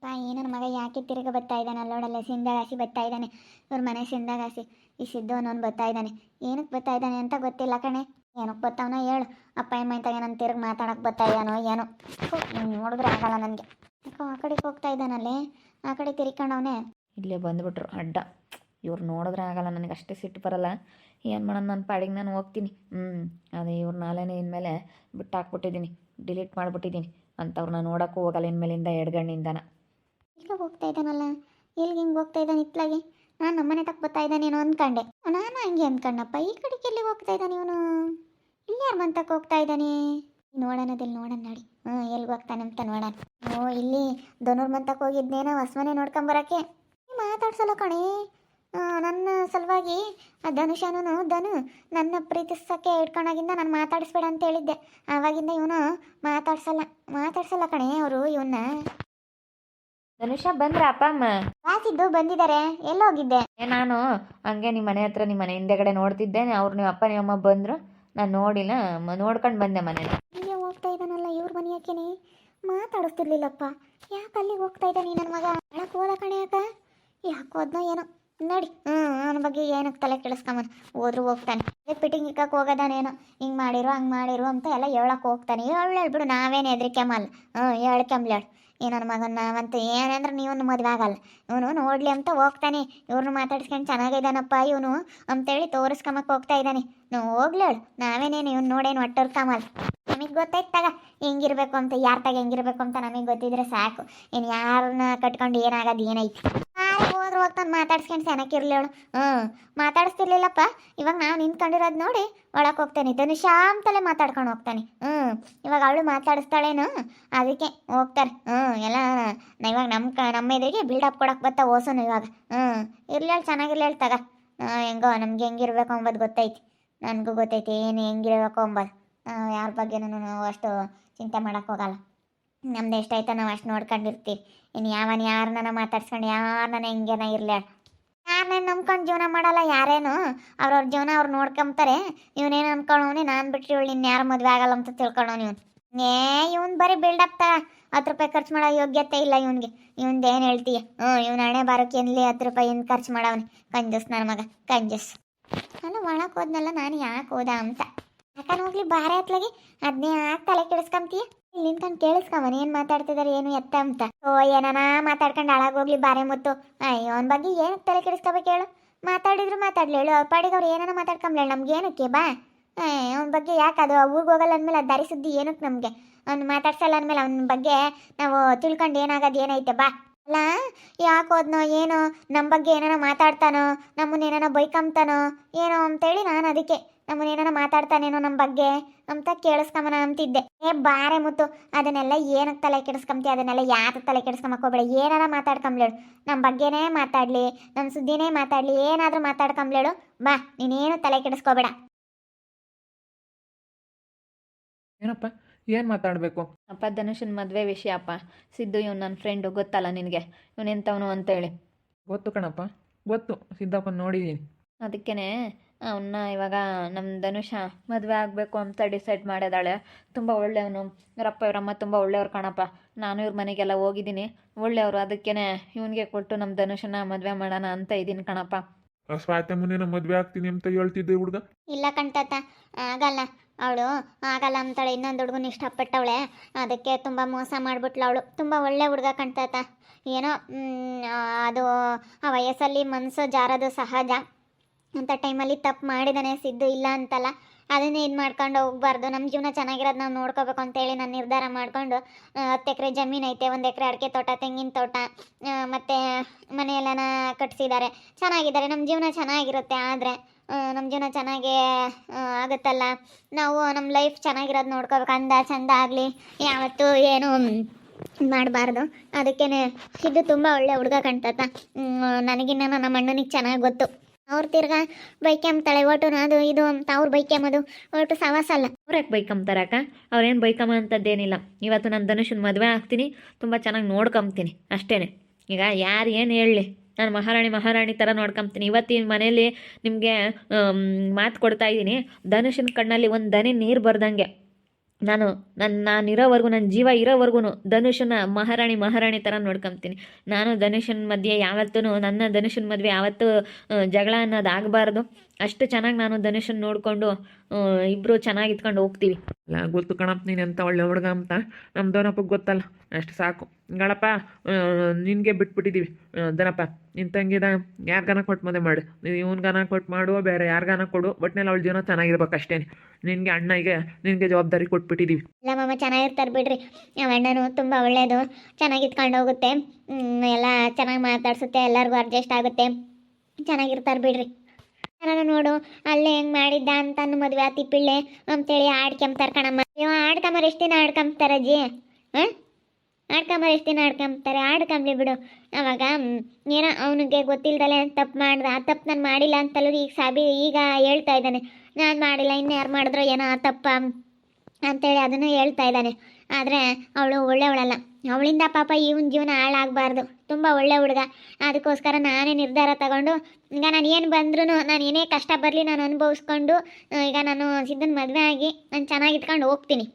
ನನ್ನ ಮಗ ಯಾಕೆ ತಿರುಗ ಬರ್ತಾ ಇದ್ದಾನೆ ಅಲ್ಲೋಡಲ್ಲ ಸಿಂದಗಾಸಿ ಬರ್ತಾ ಇದ್ದಾನೆ. ಇವ್ರ ಮನೆ ಸಿಂದಗಾಸಿ ಈ ಸಿದ್ದು ಅನ್ನೋನು ಬರ್ತಾ ಇದ್ದಾನೆ. ಏನಕ್ಕೆ ಬರ್ತಾ ಇದ್ದಾನೆ ಅಂತ ಗೊತ್ತಿಲ್ಲ ಕಣೆ. ಏನಕ್ಕೆ ಬರ್ತಾವನೋ ಹೇಳು. ಅಪ್ಪ ಅಮ್ಮ ಇದ್ದಾಗ ನನ್ನ ತಿರುಗಿ ಮಾತಾಡಕ್ಕೆ ಬರ್ತಾ ಇದ್ದಾನೋ ಏನೋ. ನೋಡಿದ್ರೆ ಆಗಲ್ಲ ನನಗೆ. ಯಾಕೋ ಆ ಕಡೆಗೆ ಹೋಗ್ತಾ ಇದ್ದಾನಲ್ಲೇ, ಆ ಕಡೆ ತಿರ್ಕೊಂಡವನೇ. ಇಲ್ಲೇ ಬಂದುಬಿಟ್ರು ಅಡ್ಡ. ಇವ್ರು ನೋಡಿದ್ರೆ ಆಗಲ್ಲ, ನನಗೆ ಅಷ್ಟೇ ಸಿಟ್ಟು ಬರಲ್ಲ. ಏನು ಮಾಡೋಣ, ನನ್ನ ಪಾಡಿಗೆ ನಾನು ಹೋಗ್ತೀನಿ. ಅದೇ ಇವ್ರ ನಾಳೆನೇ ಇನ್ಮೇಲೆ ಬಿಟ್ಟು ಹಾಕ್ಬಿಟ್ಟಿದ್ದೀನಿ, ಡಿಲೀಟ್ ಮಾಡಿಬಿಟ್ಟಿದ್ದೀನಿ ಅಂಥವ್ರನ್ನ ನೋಡೋಕ್ಕೂ ಹೋಗಲ್ಲ ಇನ್ಮೇಲಿಂದ ಎಡ್ಗಣ್ಣಿಂದನ. ಈಗ ಹೋಗ್ತಾ ಇದ್ದಾನಲ್ಲ, ಎಲ್ಲಿಗೆ ಹಿಂಗೆ ಹೋಗ್ತಾ ಇದ್ದಾನೆ ಇತ್ಲಾಗೆ. ನಾನು ನಮ್ಮನೆ ತಕ್ಕ ಬರ್ತಾ ಇದ್ದಾನೇನೋ ಅಂದ್ಕೊಂಡೆ. ನಾನು ಹಂಗೆ ಅಂದ್ಕೊಂಡಪ್ಪ. ಈ ಕಡೆಗೆ ಎಲ್ಲಿ ಹೋಗ್ತಾ ಇದ್ದಾನೆ ಇವನು? ಇಲ್ಲಿ ಯಾರ ಮಂತಕ್ಕೆ ಹೋಗ್ತಾ ಇದ್ದಾನೆ ನೋಡೋಣದಲ್ಲಿ, ನೋಡೋಣ ನೋಡಿ. ಎಲ್ಲಿಗೆ ಹೋಗ್ತಾನೆ ಅಂತ ನೋಡೋಣ. ಇಲ್ಲಿ ಧನುರ್ ಮಂತಕ್ಕೆ ಹೋಗಿದ್ನೇನೋ ಹೊಸ್ಮನೆ ನೋಡ್ಕೊಂಬರಕ್ಕೆ. ಮಾತಾಡ್ಸಲ್ಲ ಕಣೆ ನನ್ನ ಸಲುವಾಗಿ. ಆ ಧನುಷನು ನನ್ನ ಪ್ರೀತಿಸೋಕ್ಕೆ ಇಟ್ಕೊಂಡಾಗಿಂದ ನಾನು ಮಾತಾಡಿಸ್ಬೇಡ ಅಂತ ಹೇಳಿದ್ದೆ. ಆವಾಗಿಂದ ಇವನು ಮಾತಾಡ್ಸಲ್ಲ ಕಣೆ ಅವರು ಇವನ್ನ. ಧನುಷ ಬಂದ್ರ ಅಪ್ಪ ಅಮ್ಮ? ಕಾಸಿದ್ದು ಬಂದಿದ್ದಾರೆ. ಎಲ್ಲೋಗಿದ್ದೆ? ನಾನು ಹಂಗೆ ನಿಮ್ಮ ಮನೆ ಹತ್ರ, ನಿಮ್ಮ ಮನೆ ಹಿಂದೆಗಡೆ ನೋಡ್ತಿದ್ದೆ. ಅವ್ರು ನಿಮ್ಮ ಅಪ್ಪ ನಿಮ್ಮ ಅಮ್ಮ ಬಂದರು, ನಾನು ನೋಡಿಲ್ಲ, ನೋಡ್ಕೊಂಡು ಬಂದೆ ಮನೇಲಿ. ಇಲ್ಲೇ ಹೋಗ್ತಾ ಇದ್ದಾನಲ್ಲ ಇವ್ರ ಮನೆ. ಯಾಕೆನೆ ಮಾತಾಡಿಸ್ತಿರ್ಲಿಲ್ಲಪ್ಪ. ಯಾಕೆ ಅಲ್ಲಿಗೆ ಹೋಗ್ತಾ ಇದ್ದಾನೆ ನನ್ನ ಮಗ? ಒಳಕ್ಕೆ ಹೋದ ಕಣೆ. ಯಾಕೆ ಹೋದ್ನೋ ಏನೋ ನೋಡಿ. ಅವನ ಬಗ್ಗೆ ಏನಕ್ಕೆ ತಲೆ ಕೆಡಿಸ್ಕೊಂಬನ. ಹೋದ್ರೂ ಹೋಗ್ತಾನೆ. ಪಿಟಿಂಗ್ ಇಕ್ಕಕ್ಕೆ ಹೋಗೋದಾನೇನೋ. ಹಿಂಗೆ ಮಾಡಿರು ಹಂಗೆ ಮಾಡಿರು ಅಂತ ಎಲ್ಲ ಹೇಳಕ್ಕೆ ಹೋಗ್ತಾನೆ. ಹೇಳ್ಬಿಡು, ನಾವೇನು ಹೆದ್ರಿಕೆಂಬಲ್ಲ. ಹೇಳ್ಕೆಂಬ್ಲೇಳು ಈ ನನ್ನ ಮಗನ. ನಾವಂತೂ ಏನಂದ್ರೆ ನೀವೊಂದು ಮದುವೆ ಆಗಲ್ಲ. ಇವನು ನೋಡಲಿ ಅಂತ ಹೋಗ್ತಾನೆ. ಇವ್ರನ್ನ ಮಾತಾಡ್ಸ್ಕೊಂಡು ಚೆನ್ನಾಗಿದ್ದಾನಪ್ಪ ಇವನು ಅಂತೇಳಿ ತೋರಿಸ್ಕೊಂಬಕ್ಕೆ ಹೋಗ್ತಾ ಇದ್ದಾನೆ. ನಾವು ಹೋಗ್ಲೇಳು, ನಾವೇನೇನು ಇವ್ನು ನೋಡೇನು ಒಟ್ಟರ್ಕಮಲ್ಲ. ನಮಗೆ ಗೊತ್ತಾಯ್ತು ತಗ ಹೆಂಗಿರ್ಬೇಕು ಅಂತ, ಯಾರ ತಗ ಹೆಂಗಿರ್ಬೇಕು ಅಂತ ನಮಗೆ ಗೊತ್ತಿದ್ರೆ ಸಾಕು. ಇನ್ನು ಯಾರನ್ನ ಕಟ್ಕೊಂಡು ಏನಾಗೋದು ಏನೈತಿ. ಹೋದ್ರು ಹೋಗ್ತಾನೆ ಮಾತಾಡ್ಸ್ಕೊಂಡು ಚೆನ್ನಾಗಿರ್ಲೇಳು. ಮಾತಾಡಿಸ್ತಿರ್ಲಿಲ್ಲಪ್ಪ. ಇವಾಗ ನಾವು ನಿಂತ್ಕೊಂಡಿರೋದು ನೋಡಿ ಒಳಕ್ಕೆ ಹೋಗ್ತಾನೆ. ಧನುಷಾ ಅಂತಲೇ ಮಾತಾಡ್ಕೊಂಡು ಹೋಗ್ತಾನೆ. ಇವಾಗ ಅವಳು ಮಾತಾಡಿಸ್ತಾಳೇನು, ಅದಕ್ಕೆ ಹೋಗ್ತಾರೆ. ಎಲ್ಲ ಇವಾಗ ನಮ್ಮ ಎದುರಿಗೆ ಬಿಲ್ಡಪ್ ಕೊಡಕ್ಕೆ ಬರ್ತಾ ಓಸೋನು ಇವಾಗ. ಇರ್ಲೇಳು, ಚೆನ್ನಾಗಿರ್ಲೇಳು ತಗ. ಹೆಂಗೋ ನಮ್ಗೆ ಹೆಂಗಿರ್ಬೇಕು ಅಂಬೋದು ಗೊತ್ತೈತಿ. ನನಗೂ ಗೊತ್ತೈತಿ ಏನು ಹೆಂಗಿರ್ಬೇಕು ಅಂಬೋದು. ಯಾರ ಬಗ್ಗೆನೂ ನಾವು ಅಷ್ಟು ಚಿಂತೆ ಮಾಡೋಕ್ಕೆ ಹೋಗಲ್ಲ. ನಮ್ದು ಎಷ್ಟಾಯ್ತು ನಾವು ಅಷ್ಟು ನೋಡ್ಕೊಂಡಿರ್ತೀವಿ. ಇನ್ನು ಯಾರನ್ನ ಮಾತಾಡ್ಸ್ಕೊಂಡು ಯಾರನ್ನ ಹೆಂಗೇನ ಇರಲಿ, ಯಾರನ್ನೇನು ನಂಬ್ಕೊಂಡು ಜೀವನ ಮಾಡಲ್ಲ. ಯಾರೇನು ಅವ್ರವ್ರ ಜೀವನ ಅವ್ರು ನೋಡ್ಕೊಂತಾರೆ. ಇವನೇನು ಅನ್ಕೊಳ್ಳೋನೆ, ನಾನು ಬಿಟ್ಟರೆ ಇವಳು ಇನ್ಯಾರು ಮದುವೆ ಆಗಲ್ಲ ಅಂತ ತಿಳ್ಕೊಳ್ಳೋನು ಇವನು. ಇವನು ಬರೀ ಬಿಲ್ಡಪ್ ತ 10 ರೂಪಾಯಿ ಖರ್ಚು ಮಾಡೋ ಯೋಗ್ಯತೆ ಇಲ್ಲ ಇವನಿಗೆ. ಇವಂದೇನು ಹೇಳ್ತೀಯ? ಇವ್ನ ಹಣೆ ಬಾರಕ್ಕೆ ಎಲ್ಲಿ 10 ರೂಪಾಯಿ ಏನು ಖರ್ಚು ಮಾಡವನೆ. ಕಂಜಸ್ ನನ್ನ ಮಗ, ಕಂಜಸ್. ಅಲ್ಲ ಒಳಕ್ಕೆ ಹೋದ್ನಲ್ಲ, ನಾನು ಯಾಕೆ ಹೋದ ಅಂತ. ಯಾಕಂದ್ರೆ ಹೋಗ್ಲಿ ಬಾರೆ ಹತ್ಲಾಗಿ ಅದನ್ನೇ ಯಾಕೆ ತಲೆ ಕೆಡಿಸ್ಕೊಂತೀಯ? ಇಲ್ಲಿ ನಿಂತ್ಕೊಂಡು ಕೇಳಿಸ್ಕೊಂಬನ ಏನು ಮಾತಾಡ್ತಿದ್ದಾರೆ ಏನು ಎತ್ತ ಅಂತ. ಏನಾನ ಮಾತಾಡ್ಕೊಂಡು ಹಾಳಾಗೋಗ್ಲಿ ಬಾರೆ ಮುತ್ತು. ಅವನ ಬಗ್ಗೆ ಏನಕ್ಕೆ ತಲೆ ಕೆಡಿಸ್ಕೋಬೇಕು ಹೇಳು? ಮಾತಾಡಿದ್ರು ಮಾತಾಡ್ಲಿ ಹೇಳು. ಅವ್ರ ಪಾಡಿಗೆ ಅವ್ರು ಏನಾನ ಮಾತಾಡ್ಕೊಂಬ್ಲೇಳು, ನಮ್ಗೆ ಏನಕ್ಕೆ ಬಾ. ಅವನ ಬಗ್ಗೆ ಯಾಕೆ ಅದು ಊರಿಗೆ ಹೋಗಲ್ಲ ಅಂದಮೇಲೆ ಅದು ದಾರಿ ಸುದ್ದಿ ಏನಕ್ಕೆ ನಮಗೆ? ಅವ್ನು ಮಾತಾಡ್ಸಲ್ಲ ಅಂದಮೇಲೆ ಅವನ ಬಗ್ಗೆ ನಾವು ತಿಳ್ಕೊಂಡು ಏನಾಗೋದು ಏನೈತೆ ಬಾ. ಅಲ್ಲ ಯಾಕೆ ಹೋದ್ನೋ ಏನೋ, ನಮ್ಮ ಬಗ್ಗೆ ಏನಾನ ಮಾತಾಡ್ತಾನೋ, ನಮ್ಮನ್ನ ಏನಾನ ಬೈಕಂತಾನೋ ಏನೋ ಅಂತೇಳಿ ನಾನು ಅದಕ್ಕೆ ನಮ್ಮನ್ನೇನಾನ ಮಾತಾಡ್ತಾನೇನೋ ನಮ್ಮ ಬಗ್ಗೆ ಅಂತ ಕೇಳಿಸ್ಕೊಂಬನ ಅಂತಿದ್ದೆ. ಬಾರೆ ಮುತ್ತು, ಅದನ್ನೆಲ್ಲ ಏನಕ್ಕೆ ತಲೆ ಕೆಡಿಸ್ಕೊಂತೀಯ? ಅದನ್ನೆಲ್ಲ ಯಾಕೆ ತಲೆ ಕೆಡಿಸ್ಕೊಂಬಕ್ಕೋಬೇಡ. ಏನಾರ ಮಾತಾಡ್ಕೊಂಬ್ಲೇಳು, ನಮ್ಮ ಬಗ್ಗೆನೇ ಮಾತಾಡಲಿ, ನಮ್ಮ ಸುದ್ದಿನೇ ಮಾತಾಡಲಿ, ಏನಾದರೂ ಮಾತಾಡ್ಕೊಂಬ್ಲೇಳು ಬಾ. ನೀನೇನು ತಲೆ ಕೆಡಿಸ್ಕೋಬೇಡ. ಏನಪ್ಪ, ಏನು ಮಾತಾಡಬೇಕು? ಅಪ್ಪ ಧನುಷನ್ ಮದುವೆ ವಿಷಯ ಅಪ್ಪ. ಸಿದ್ದು ಇವನು ನನ್ನ ಫ್ರೆಂಡು, ಗೊತ್ತಲ್ಲ ನಿನಗೆ ಇವನೆಂಥವನು ಅಂತೇಳಿ. ಗೊತ್ತು ಕಣಪ್ಪ, ಗೊತ್ತು. ಸಿದ್ದಪ್ಪನ ನೋಡಿದ್ದೀನಿ. ಅದಕ್ಕೇ ಅವನ್ನ ಇವಾಗ ನಮ್ಮ ಧನುಷ ಮದುವೆ ಆಗಬೇಕು ಅಂತ ಡಿಸೈಡ್ ಮಾಡಿದಾಳೆ. ತುಂಬ ಒಳ್ಳೆಯವನು, ಇವರಪ್ಪ ಇವರಮ್ಮ ತುಂಬ ಒಳ್ಳೆಯವ್ರು ಕಣಪ್ಪ. ನಾನು ಇವ್ರ ಮನೆಗೆಲ್ಲ ಹೋಗಿದ್ದೀನಿ, ಒಳ್ಳೆಯವರು. ಅದಕ್ಕೇ ಇವನಿಗೆ ಕೊಟ್ಟು ನಮ್ಮ ಧನುಷನ ಮದುವೆ ಮಾಡೋಣ ಅಂತ ಇದ್ದೀನಿ ಕಣಪ್ಪ. ಸ್ವಾತಿ ಮುನ್ನೇನ ಮದುವೆ ಆಗ್ತೀನಿ ಅಂತ ಹೇಳ್ತಿದ್ದೆ ಹುಡುಗ. ಇಲ್ಲ ಕಣ್ತಾತ, ಆಗಲ್ಲ. ಅವಳು ಆಗಲ್ಲ ಅಂತಾಳೆ. ಇನ್ನೊಂದು ಹುಡುಗನ ಇಷ್ಟಪಟ್ಟವಳೆ, ಅದಕ್ಕೆ ತುಂಬ ಮೋಸ ಮಾಡಿಬಿಟ್ಲು ಅವಳು. ತುಂಬ ಒಳ್ಳೆ ಹುಡುಗ ಕಣ್ತಾತ. ಏನೋ ಅದು ಆ ವಯಸ್ಸಲ್ಲಿ ಮನಸ್ಸು ಜಾರೋದು ಸಹಜ. ಅಂಥ ಟೈಮಲ್ಲಿ ತಪ್ಪು ಮಾಡಿದಾನೆ ಸಿದ್ದು, ಇಲ್ಲ ಅಂತಲ್ಲ. ಅದನ್ನೇ ಇದು ಮಾಡ್ಕೊಂಡು ಹೋಗ್ಬಾರ್ದು. ನಮ್ಮ ಜೀವನ ಚೆನ್ನಾಗಿರೋದು ನಾವು ನೋಡ್ಕೋಬೇಕು ಅಂತೇಳಿ ನಾನು ನಿರ್ಧಾರ ಮಾಡಿಕೊಂಡು 10 ಎಕರೆ ಜಮೀನು ಐತೆ, 1 ಎಕರೆ ಅಡಿಕೆ ತೋಟ, ತೆಂಗಿನ ತೋಟ, ಮತ್ತು ಮನೆಯೆಲ್ಲನ ಕಟ್ಸಿದ್ದಾರೆ, ಚೆನ್ನಾಗಿದ್ದಾರೆ. ನಮ್ಮ ಜೀವನ ಚೆನ್ನಾಗಿರುತ್ತೆ. ಆದರೆ ನಮ್ಮ ಜೀವನ ಚೆನ್ನಾಗೇ ಆಗುತ್ತಲ್ಲ. ನಾವು ನಮ್ಮ ಲೈಫ್ ಚೆನ್ನಾಗಿರೋದು ನೋಡ್ಕೋಬೇಕು. ಅಂದ ಚಂದ ಆಗಲಿ ಯಾವತ್ತೂ ಏನು ಮಾಡಬಾರ್ದು. ಅದಕ್ಕೇ ಇದು ತುಂಬ ಒಳ್ಳೆ ಹುಡುಗ ಕಣ್ತಾತ. ನನಗಿನ್ನ ನಮ್ಮ ಅಣ್ಣನಿಗೆ ಚೆನ್ನಾಗಿ ಗೊತ್ತು. ಅವ್ರು ತಿರ್ಗಾ ಬೈಕೆಂಬ್ತಾಳೆ ಒಟ್ಟು ಅದು ಇದು ಅಂತ. ಅವ್ರು ಬೈಕೆಂಬೋದು ಒಟ್ಟು ಸವಾಸ ಅಲ್ಲ. ಅವ್ರ್ಯಾಕೆ ಬೈಕಂತಾರಕ್ಕ? ಅವ್ರೇನು ಬೈಕಮ್ಮ ಅಂಥದ್ದೇನಿಲ್ಲ. ಇವತ್ತು ನಾನು ಧನುಷನ್ ಮದುವೆ ಆಗ್ತೀನಿ, ತುಂಬ ಚೆನ್ನಾಗಿ ನೋಡ್ಕೊಂತೀನಿ ಅಷ್ಟೇ. ಈಗ ಯಾರು ಏನು ಹೇಳಲಿ, ನಾನು ಮಹಾರಾಣಿ ಥರ ನೋಡ್ಕೊಂತೀನಿ. ಇವತ್ತಿನ ಮನೇಲಿ ನಿಮಗೆ ಮಾತು ಕೊಡ್ತಾ ಇದ್ದೀನಿ, ಧನುಷನ ಕಣ್ಣಲ್ಲಿ ಒಂದು ದನಿ ನೀರು ಬರ್ದಂಗೆ ನಾನು ಇರೋವರೆಗೂ ನನ್ನ ಜೀವ ಇರೋವರೆಗೂ ಧನುಷನ ಮಹಾರಾಣಿ ಥರ ನೋಡ್ಕೊತೀನಿ. ನಾನು ಧನುಷನ ಮಧ್ಯೆ ಯಾವತ್ತೂ ನನ್ನ ಧನುಷನ ಮದುವೆ ಯಾವತ್ತೂ ಜಗಳ ಅನ್ನೋದು ಆಗಬಾರ್ದು. ಅಷ್ಟು ಚೆನ್ನಾಗಿ ನಾನು ಧನುಷನ್ ನೋಡಿಕೊಂಡು ಇಬ್ಬರು ಚೆನ್ನಾಗಿ ಇತ್ಕೊಂಡು ಹೋಗ್ತೀವಿ. ಅಲ್ಲ ಗೊತ್ತು ಕಣಪ್ಪ ನೀನು ಎಂಥ ಒಳ್ಳೆ ಹುಡುಗ ಅಂತ ನಮ್ಮ ದನಪ್ಪಗೆ ಗೊತ್ತಲ್ಲ, ಅಷ್ಟು ಸಾಕು. ಗಳಪ್ಪ ನಿನಗೆ ಬಿಟ್ಬಿಟ್ಟಿದ್ದೀವಿ. ದನಪ್ಪ ನಿನ್ನ ತಂಗಿದ ಯಾರಿಗಾನ ಕೊಟ್ಟು ಮದುವೆ ಮಾಡು, ನೀವು ಇವನ್ಗಾನ ಕೊಟ್ಟು ಮಾಡುವ ಬೇರೆ ಯಾರಿಗಾನ ಕೊಡು, ಒಟ್ಟಿನಲ್ಲಿ ಅವಳ ಜೀವನ ಚೆನ್ನಾಗಿರ್ಬೇಕು ಅಷ್ಟೇ. ನಿನಗೆ ಅಣ್ಣಗೆ ನಿನಗೆ ಜವಾಬ್ದಾರಿ ಕೊಟ್ಬಿಟ್ಟಿದ್ದೀವಿ. ಇಲ್ಲ ಮಾಮ, ಚೆನ್ನಾಗಿರ್ತಾರೆ ಬಿಡ್ರಿ. ನಮ್ಮ ಅಣ್ಣನು ತುಂಬ ಒಳ್ಳೆಯದು, ಚೆನ್ನಾಗಿ ಇತ್ಕೊಂಡು ಹೋಗುತ್ತೆ, ಎಲ್ಲ ಚೆನ್ನಾಗಿ ಮಾತಾಡ್ಸುತ್ತೆ, ಎಲ್ಲರಿಗೂ ಅಡ್ಜಸ್ಟ್ ಆಗುತ್ತೆ, ಚೆನ್ನಾಗಿರ್ತಾರೆ ಬಿಡ್ರಿ. ನಾನು ನೋಡು ಅಲ್ಲೇ ಹೆಂಗೆ ಮಾಡಿದ್ದ ಅಂತ ಮದುವೆ ಆತಿ ಪಿಳ್ಳೆ ಅಂತೇಳಿ ಆಡ್ಕೊಂಬ್ತಾರೆ ಕಣಮ್ಮ. ನೀವು ಆಡ್ಕೊಂಬರ್ ಎಷ್ಟು ದಿನ ಆಡ್ಕೊಂಬ್ತಾರೆ ಅಜ್ಜಿ? ಹಾಂ, ಆಡ್ಕೊಂಬರ್ ಎಷ್ಟು ದಿನ ಆಡ್ಕೊಂಬ್ತಾರೆ? ಆಡ್ಕೊಂಬ್ಲಿ ಬಿಡು. ಅವಾಗ ಏನೋ ಅವನಿಗೆ ಗೊತ್ತಿಲ್ದಲೆ ತಪ್ಪು ಮಾಡ್ದೆ, ಆ ತಪ್ಪು ನಾನು ಮಾಡಿಲ್ಲ ಅಂತಲೂ ಈಗ ಹೇಳ್ತಾ ಇದ್ದಾನೆ. ನಾನು ಮಾಡಿಲ್ಲ, ಇನ್ಯಾರು ಮಾಡಿದ್ರು ಏನೋ ತಪ್ಪ ಅಂತೇಳಿ ಅದನ್ನು ಹೇಳ್ತಾ ಇದ್ದಾನೆ. ಆದರೆ ಅವಳು ಒಳ್ಳೆಯವಳಲ್ಲ, ಅವಳಿಂದ ಪಾಪ ಇವನ ಜೀವನ ಹಾಳಾಗಬಾರ್ದು. ತುಂಬ ಒಳ್ಳೆ ಹುಡುಗ, ಅದಕ್ಕೋಸ್ಕರ ನಾನೇ ನಿರ್ಧಾರ ತಗೊಂಡು ಈಗ ನಾನು ಏನು ಬಂದ್ರೂ, ನಾನು ಏನೇ ಕಷ್ಟ ಬರಲಿ ನಾನು ಅನುಭವಿಸ್ಕೊಂಡು ಈಗ ನಾನು ಸಿದ್ಧನ ಮದುವೆ ಆಗಿ ನಾನು ಚೆನ್ನಾಗಿ ಇಟ್ಕೊಂಡು ಹೋಗ್ತೀನಿ.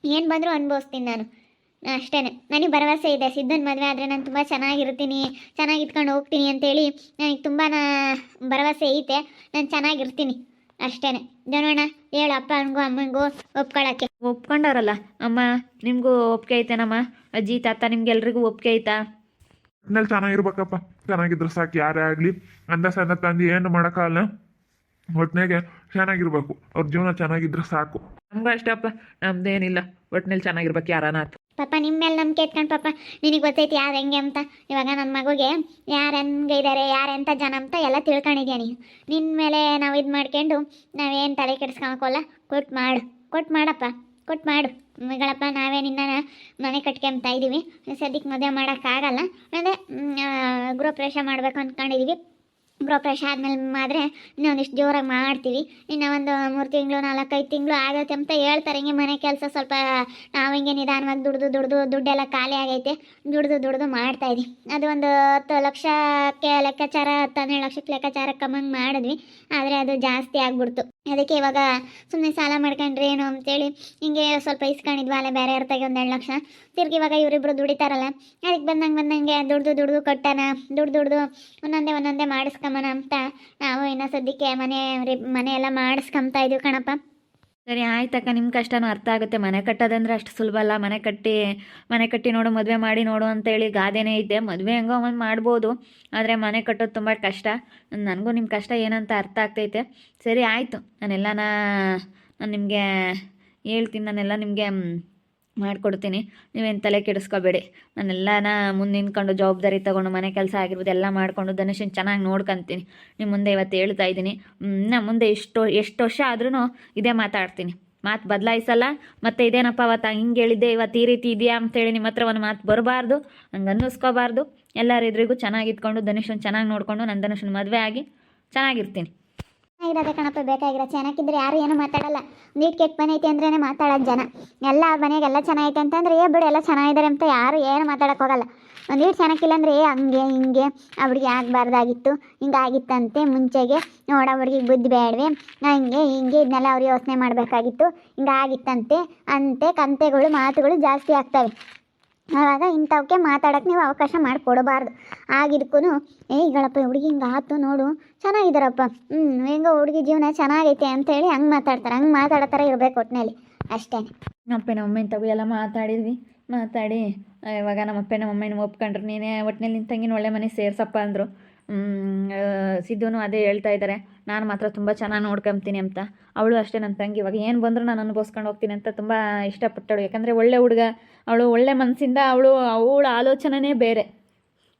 ಏನು ಬಂದರೂ ಅನುಭವಿಸ್ತೀನಿ ನಾನು ಅಷ್ಟೇ. ನನಗೆ ಭರವಸೆ ಇದೆ, ಸಿದ್ಧನ ಮದುವೆ ಆದರೆ ನಾನು ತುಂಬ ಚೆನ್ನಾಗಿರ್ತೀನಿ, ಚೆನ್ನಾಗಿ ಇಟ್ಕೊಂಡು ಹೋಗ್ತೀನಿ ಅಂತೇಳಿ ನನಗೆ ತುಂಬ ಭರವಸೆ ಐತೆ. ನಾನು ಚೆನ್ನಾಗಿರ್ತೀನಿ ಅಷ್ಟೇ. ಜನೋಣ ಹೇಳು ಅಪ್ಪ ಅಮ್ಮನಿಗೂ ಅಮ್ಮನಿಗೂ ಒಪ್ಕೊಳ್ಳೋಕ್ಕೆ. ಒಪ್ಕೊಂಡಾರಲ್ಲ ಅಮ್ಮ, ನಿಮಗೂ ಒಪ್ಪಿಗೆ ಐತೇನಮ್ಮ? ಅಜ್ಜಿ ತಾತ ನಿಮ್ಗೆಲ್ರಿಗೂ ಒಪ್ಪಿಗೆ ಐತಾ? ಒಟ್ನಲ್ಲಿ ಚೆನ್ನಾಗಿರ್ಬೇಕಪ್ಪ, ಚೆನ್ನಾಗಿದ್ರೆ ಸಾಕು. ಯಾರೇ ಆಗಲಿ ಅಂದ ಸಣ್ಣ ತಂದು ಏನು ಮಾಡೋಕ್ಕಾಗಲ್ಲ, ಒಟ್ಟಿನಾಗೆ ಚೆನ್ನಾಗಿರ್ಬೇಕು, ಅವ್ರ ಜೀವನ ಚೆನ್ನಾಗಿದ್ರೆ ಸಾಕು. ನಮಗೂ ಅಷ್ಟೇ ಅಪ್ಪ, ನಮ್ದೇನಿಲ್ಲ, ಒಟ್ಟಿನಲ್ಲಿ ಚೆನ್ನಾಗಿರ್ಬೇಕು ಯಾರನ ಆತು. ಪಾಪ ನಿಮ್ಮ ಮೇಲೆ ನಂಬಿಕೆ ಇಟ್ಕೊಂಡು ಪಾಪ ನಿನಗೆ ಗೊತ್ತೈತಿ ಯಾರು ಹೆಂಗೆ ಅಂತ. ಇವಾಗ ನನ್ನ ಮಗುಗೆ ಯಾರು ಹೆಂಗೆ ಇದ್ದಾರೆ, ಯಾರು ಎಂಥ ಜನ ಅಂತ ಎಲ್ಲ ತಿಳ್ಕೊಂಡಿದ್ಯಾ ನೀನು. ನಿನ್ನ ಮೇಲೆ ನಾವು ಇದು ಮಾಡ್ಕೊಂಡು ನಾವೇನು ತಲೆ ಕೆಡಿಸ್ಕೊಳಕೋಲ್ಲ. ಕೊಟ್ಟು ಮಾಡಪ್ಪ, ಕೊಟ್ಟು ಮಾಡು ಮಗಳಪ್ಪ. ನಾವೇ ನಿನ್ನ ಮನೆ ಕಟ್ಕೊಂತ ಇದ್ದೀವಿ, ಸದ್ಯಕ್ಕೆ ಮದುವೆ ಮಾಡೋಕ್ಕಾಗಲ್ಲ, ಅಂದರೆ ಗೃಹಪ್ರವೇಶ ಮಾಡಬೇಕು ಅಂದ್ಕೊಂಡಿದ್ದೀವಿ. ಗೃಹಪ್ರವೇಶ ಆದಮೇಲೆ ಆದರೆ ಇನ್ನೊಂದಿಷ್ಟು ಜೋರಾಗಿ ಮಾಡ್ತೀವಿ. ಇನ್ನು ಒಂದು 3 ತಿಂಗಳು 4-5 ತಿಂಗಳು ಆಗುತ್ತೆ ಅಂತ ಹೇಳ್ತಾರೆ. ಹಿಂಗೆ ಮನೆ ಕೆಲಸ ಸ್ವಲ್ಪ ನಾವು ಹಿಂಗೆ ನಿಧಾನವಾಗಿ ದುಡ್ಡೆಲ್ಲ ಖಾಲಿ ಆಗೈತೆ, ದುಡ್ದು ಮಾಡ್ತಾಯಿದ್ವಿ. ಅದು ಒಂದು 10 ಲಕ್ಷಕ್ಕೆ ಲೆಕ್ಕಾಚಾರ, 12 ಲಕ್ಷಕ್ಕೆ ಲೆಕ್ಕಾಚಾರ ಕಮ್ಮಂಗೆ ಮಾಡಿದ್ವಿ. ಆದರೆ ಅದು ಜಾಸ್ತಿ ಆಗ್ಬಿಡ್ತು. ಅದಕ್ಕೆ ಇವಾಗ ಸುಮ್ಮನೆ ಸಾಲ ಮಾಡ್ಕೊಂಡ್ರೆ ಏನು ಅಂತೇಳಿ ಹಿಂಗೆ ಸ್ವಲ್ಪ ಇಸ್ಕೊಂಡಿದ್ವಿ. ಅಲ್ಲೇ ಬೇರೆ ಇರ್ತಾಗೆ ಒಂದು 2 ಲಕ್ಷ. ತಿರ್ಗಿ ಇವಾಗ ಇವರಿಬ್ಬರು ದುಡಿತಾರಲ್ಲ, ಅದಕ್ಕೆ ಬಂದಂಗೆ ದುಡ್ದು ಕಟ್ಟೋಣ, ದುಡ್ದು ಒಂದೊಂದೇ ಮಾಡಿಸ್ಕೊಂಬನ ಅಂತ ನಾವು ಇನ್ನು ಸದ್ಯಕ್ಕೆ ಮನೆ ಎಲ್ಲ ಮಾಡಿಸ್ಕೊಂತ ಇದೀವಿ ಕಣಪ್ಪ. ಸರಿ ಆಯ್ತಕ್ಕ, ನಿಮ್ಮ ಕಷ್ಟನೂ ಅರ್ಥ ಆಗುತ್ತೆ. ಮನೆ ಕಟ್ಟೋದಂದ್ರೆ ಅಷ್ಟು ಸುಲಭ ಅಲ್ಲ. ಮನೆ ಕಟ್ಟಿ ನೋಡು, ಮದುವೆ ಮಾಡಿ ನೋಡು ಅಂತೇಳಿ ಗಾದೆನೇ ಐತೆ. ಮದುವೆ ಹೆಂಗೋ ಒಂದು ಮಾಡ್ಬೋದು, ಆದರೆ ಮನೆ ಕಟ್ಟೋದು ತುಂಬ ಕಷ್ಟ. ನನಗೂ ನಿಮ್ಮ ಕಷ್ಟ ಏನಂತ ಅರ್ಥ ಆಗ್ತೈತೆ. ಸರಿ ಆಯಿತು, ನಾನು ನಿಮಗೆ ಹೇಳ್ತೀನಿ, ನಾನೆಲ್ಲ ನಿಮಗೆ ಮಾಡಿಕೊಡ್ತೀನಿ. ನೀವೇನು ತಲೆ ಕೆಡಿಸ್ಕೋಬೇಡಿ. ನಾನೆಲ್ಲನ ಮುಂದೆ ನಿಂತ್ಕೊಂಡು ಜವಾಬ್ದಾರಿ ತೊಗೊಂಡು ಮನೆ ಕೆಲಸ ಆಗಿರ್ಬೋದು ಎಲ್ಲ ಮಾಡಿಕೊಂಡು ಧನುಷನ್ ಚೆನ್ನಾಗಿ ನೋಡ್ಕೊತೀನಿ. ನಿಮ್ಮ ಮುಂದೆ ಇವತ್ತು ಹೇಳ್ತಾ ಇದ್ದೀನಿ. ಇನ್ನು ಮುಂದೆ ಎಷ್ಟು ವರ್ಷ ಆದ್ರೂ ಇದೇ ಮಾತಾಡ್ತೀನಿ, ಮಾತು ಬದಲಾಯಿಸಲ್ಲ. ಮತ್ತು ಇದೇನಪ್ಪ ಅವತ್ತು ಹಿಂಗೆ ಹೇಳಿದ್ದೆ, ಇವತ್ತು ಈ ರೀತಿ ಇದೆಯಾ ಅಂತೇಳಿ ನಿಮ್ಮ ಹತ್ರ ಒಂದು ಮಾತು ಬರಬಾರ್ದು, ಹಂಗೆ ಅನ್ನಿಸ್ಕೋಬಾರ್ದು. ಎಲ್ಲರ ಎದುರಿಗೂ ಚೆನ್ನಾಗಿ ಇಟ್ಕೊಂಡು ಧನುಷನ್ ಚೆನ್ನಾಗಿ ನೋಡಿಕೊಂಡು ನನ್ನ ಧನುಷನ್ ಮದುವೆ ಆಗಿ ಚೆನ್ನಾಗಿರ್ತೀನಿ. ಚೆನ್ನಾಗಿರೋದೆ ಕಣಪ್ಪ ಬೇಕಾಗಿರೋ. ಚೆನ್ನಾಗಿದ್ರೆ ಯಾರು ಏನೂ ಮಾತಾಡಲ್ಲ. ನೀಟ್ ಕೆಟ್ಟ ಮನೆ ಐತೆ ಅಂದ್ರೇ ಮಾತಾಡೋದು ಜನ. ಎಲ್ಲ ಮನೆಗೆಲ್ಲ ಚೆನ್ನಾಗೈತೆ ಅಂತಂದ್ರೆ ಬಿಡು ಎಲ್ಲ ಚೆನ್ನಾಗಿದ್ದಾರೆ ಅಂತ ಯಾರು ಏನು ಮಾತಾಡೋಕೆ ಹೋಗಲ್ಲ. ನೀಟ್ ಚೆನ್ನಾಗಿಲ್ಲ ಅಂದರೆ ಹಂಗೆ ಹಿಂಗೆ ಅವ್ರಿಗೆ ಆಗಬಾರ್ದಾಗಿತ್ತು, ಹಿಂಗಾಗಿತ್ತಂತೆ ಮುಂಚೆಗೆ ನೋಡ ಹುಡುಗಿಗೆ ಬುದ್ಧಿ ಬೇಡವೆ, ಹಿಂಗೆ ಇದನ್ನೆಲ್ಲ ಅವ್ರು ಯೋಚನೆ ಮಾಡಬೇಕಾಗಿತ್ತು, ಹಿಂಗಾಗಿತ್ತಂತೆ ಅಂತೆ ಕಂತೆಗಳು ಮಾತುಗಳು ಜಾಸ್ತಿ ಆಗ್ತವೆ. ಆವಾಗ ಇಂಥವಕ್ಕೆ ಮಾತಾಡೋಕ್ಕೆ ನೀವು ಅವಕಾಶ ಮಾಡಿಕೊಡಬಾರ್ದು. ಆಗಿದ್ಕೂ ಈಗಳಪ್ಪ ಹುಡುಗಿ ಹಿಂಗೆ ಆಯ್ತು ನೋಡು ಚೆನ್ನಾಗಿದ್ದಾರಪ್ಪ, ಹೆಂಗೋ ಹುಡುಗಿ ಜೀವನ ಚೆನ್ನಾಗೈತೆ ಅಂತೇಳಿ ಹಂಗೆ ಮಾತಾಡ್ತಾರೆ. ಹಂಗೆ ಮಾತಾಡೋ ಥರ ಇರಬೇಕು ಒಟ್ಟಿನಲ್ಲಿ ಅಷ್ಟೇ. ನಮ್ಮಪ್ಪ ನಮ್ಮಮ್ಮನ ತಗೋ ಎಲ್ಲ ಮಾತಾಡಿ ಇವಾಗ ನಮ್ಮಪ್ಪ ನಮ್ಮಮ್ಮನ ಒಪ್ಕೊಂಡ್ರು. ನೀನೇ ಒಟ್ಟಿನಲ್ಲಿ ನಿನ್ನ ತಂಗಿನ ಒಳ್ಳೆ ಮನೆ ಸೇರ್ಸಪ್ಪ ಅಂದರು. ಸಿದ್ಧನು ಅದೇ ಹೇಳ್ತಾ ಇದ್ದಾರೆ, ನಾನು ಮಾತ್ರ ತುಂಬ ಚೆನ್ನಾಗಿ ನೋಡ್ಕೊಂತೀನಿ ಅಂತ. ಅವಳು ಅಷ್ಟೇ, ನನ್ನ ತಂಗಿ ಇವಾಗ ಏನು ಬಂದರೂ ನಾನು ಅನುಭವಿಸ್ಕೊಂಡು ಹೋಗ್ತೀನಿ ಅಂತ ತುಂಬ ಇಷ್ಟಪಟ್ಟಳು. ಯಾಕಂದರೆ ಒಳ್ಳೆ ಹುಡುಗ, ಅವಳು ಒಳ್ಳೆ ಮನಸ್ಸಿಂದ, ಅವಳ ಆಲೋಚನೆಯೇ ಬೇರೆ.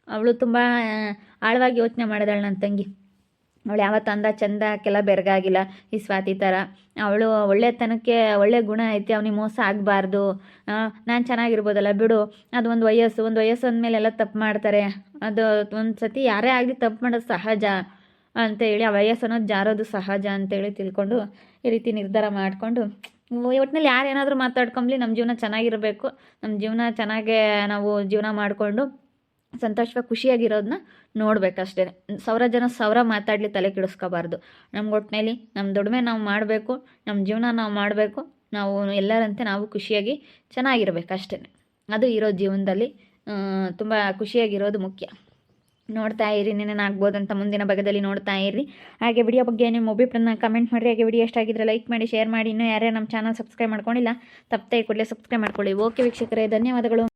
ಅವಳು ತುಂಬ ಆಳವಾಗಿ ಯೋಚನೆ ಮಾಡಿದಾಳೆ ನನ್ನ ತಂಗಿ. ಅವಳು ಯಾವತ್ತು ಅಂದ ಚಂದಕ್ಕೆಲ್ಲ ಬೆರಗಾಗಿಲ್ಲ ಈ ಸ್ವಾತಿ ಥರ. ಅವಳು ಒಳ್ಳೆತನಕ್ಕೆ ಒಳ್ಳೆ ಗುಣ ಐತಿ, ಅವನಿಗೆ ಮೋಸ ಆಗಬಾರ್ದು. ನಾನು ಚೆನ್ನಾಗಿರ್ಬೋದಲ್ಲ ಬಿಡು, ಅದು ಒಂದು ವಯಸ್ಸು ಅಂದಮೇಲೆ ಎಲ್ಲ ತಪ್ಪು ಮಾಡ್ತಾರೆ. ಅದು ಒಂದು ಸತಿ ಯಾರೇ ಆಗಲಿ ತಪ್ಪು ಮಾಡೋದು ಸಹಜ ಅಂತೇಳಿ, ಆ ವಯಸ್ಸು ಅನ್ನೋದು ಜಾರೋದು ಸಹಜ ಅಂತೇಳಿ ತಿಳ್ಕೊಂಡು ಈ ರೀತಿ ನಿರ್ಧಾರ ಮಾಡಿಕೊಂಡು ಒಟ್ಟಿನಲ್ಲಿ ಯಾರು ಏನಾದರೂ ಮಾತಾಡ್ಕೊಂಬ್ಲಿ, ನಮ್ಮ ಜೀವನ ಚೆನ್ನಾಗಿರಬೇಕು, ನಮ್ಮ ಜೀವನ ಚೆನ್ನಾಗೇ ನಾವು ಜೀವನ ಮಾಡಿಕೊಂಡು ಸಂತೋಷವಾಗಿ ಖುಷಿಯಾಗಿರೋದನ್ನ ನೋಡ್ಬೇಕಷ್ಟೇ. 1000 ಜನ ಮಾತಾಡಲಿ ತಲೆ ಕೆಡಿಸ್ಕೋಬಾರ್ದು. ನಮ್ಗೆ ಒಟ್ಟಿನಲ್ಲಿ ನಮ್ಮ ದುಡಿಮೆ ನಾವು ಮಾಡಬೇಕು, ನಮ್ಮ ಜೀವನ ನಾವು ಮಾಡಬೇಕು, ನಾವು ಎಲ್ಲರಂತೆ ನಾವು ಖುಷಿಯಾಗಿ ಚೆನ್ನಾಗಿರ್ಬೇಕು ಅಷ್ಟೇ. ಅದು ಇರೋ ಜೀವನದಲ್ಲಿ ತುಂಬ ಖುಷಿಯಾಗಿರೋದು ಮುಖ್ಯ. ನೋಡ್ತಾ ಇರಿ, ಆಗ್ಬೋದಂತ ಮುಂದಿನ ಭಾಗದಲ್ಲಿ ನೋಡ್ತಾ ಇರಿ. ಹಾಗೆ ವಿಡಿಯೋ ಬಗ್ಗೆ ನಿಮ್ಮ ಒಬ್ಬಿಬ್ಬರನ್ನ ಕಮೆಂಟ್ ಮಾಡಿರಿ. ಹಾಗೆ ವಿಡಿಯೋ ಎಷ್ಟಾಗಿದ್ರೆ ಲೈಕ್ ಮಾಡಿ, ಶೇರ್ ಮಾಡಿ. ಇನ್ನೂ ಯಾರ್ಯಾರು ನಮ್ಮ ಚಾನಲ್ ಸಬ್ಸ್ಕ್ರೈಬ್ ಮಾಡ್ಕೊಂಡಿಲ್ಲ ತಪ್ಪದೆ ಕೂಡಲೇ ಸಬ್ಸ್ಕ್ರೈಬ್ ಮಾಡ್ಕೊಳ್ಳಿ. ಓಕೆ ವೀಕ್ಷಕರೇ, ಧನ್ಯವಾದಗಳು.